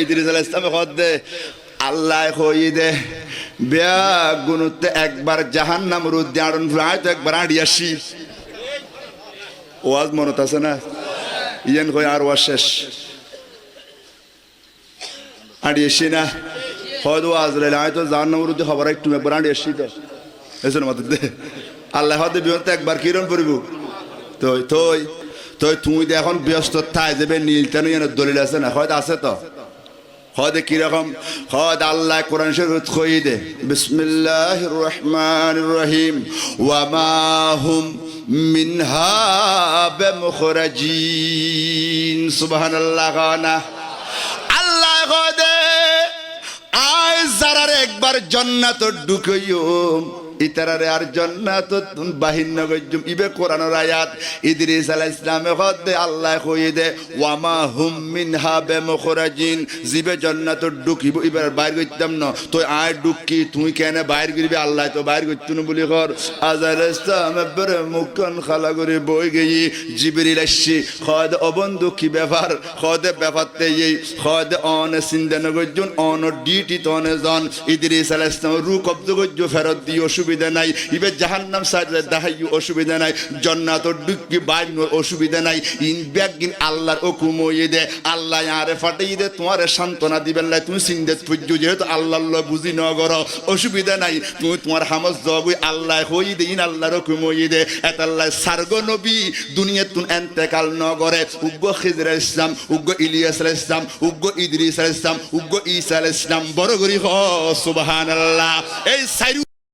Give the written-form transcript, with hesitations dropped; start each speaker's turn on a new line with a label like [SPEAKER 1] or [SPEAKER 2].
[SPEAKER 1] ইদ্রিস আলাইহিস সালাম হদে আল্লাহ কই দে বিয়া গুনুতে একবার জাহান্নাম রুদ্দি আড়ন ফুরায় তো একবার আড়ি আসি ওয়াজ মনত আছে না ইয়েন কই আর ওয়াজ শেষ আড়ি আসি না হয়তো ওয়াজ লাইলা হয়তো জাহান্নাম রুদ্দি খবর একটু একবার আড়ি আসি তো এসন মত দে আল্লাহ হদে বিয়তে একবার কিরণ পড়িব তুই তুই তুই তুই এখন ব্যস্ত থাই যাবে নীলতানু এর দলিল আছে না হয়তো আছে তো হয়তো কিরকম হয়তো আল্লাহ কোরআন শরীফ কই দে বিসমিল্লাহির রহমানির রহিম ওয়া মা হুম মিনহা বিমুখরাজিন সুবহানাল্লাহ গানা আল্লাহ কদে আয় যারার একবার জান্নাত ঢুকাইও ইতারারে আর জান্নাত বাহির নগজুম ইবে কোরআনের আয়াত ইদ্রিস আলাইহিস সালামে হদে আল্লাহ কই দে ওয়া মা হুম মিনহা বিমুখরাজিন জিবে জান্নাত ঢুকিব ইবার বাইর কইতাম না তুই আয় ঢুকি তুই কেন বাইর করবি আল্লাহ তো বাইর করতুন বলি কর আজাল ইসলাম বরে মুকন খালা করে বই গই জিবরিল আসি খদ অবন্ধু কি ব্যাপার খদে ব্যাপারতে এই খদ অন সিন্দা নগজুন অন ডিটি তনে জন ইদ্রিস আলাইহিস সালাম রু কবজ গজ্জু ফেরত দিও অসুবিধা নাই ইবে জাহান্নাম সাজে দাহাই অসুবিধা নাই জান্নাত ঢুকি বাইর অসুবিধা নাই ইন ব্যাগিন আল্লাহর হুকুম হই দে আল্লাহ আরে ফাটাই দে তোমারে সান্তনা দিবেন না তুমি সিনদেত ফুজু যেহেতু আল্লাহ বুঝি ন করো অসুবিধা নাই তুমি তোমার হামস জগই আল্লাহ হই দে ইন আল্লাহর হুকুম হই দে এত আল্লাহ সার্গ নবী দুনিয়া তুন ইন্তেকাল ন করে উগ্র খিজর আলাইহিস সালাম উগ্র ইলিয়াস আলাইহিস সালাম উগ্র ইদ্রিস আলাইহিস সালাম উগ্র ঈসা আলাইহিস সালাম বড় করি হ সুবহানাল্লাহ এই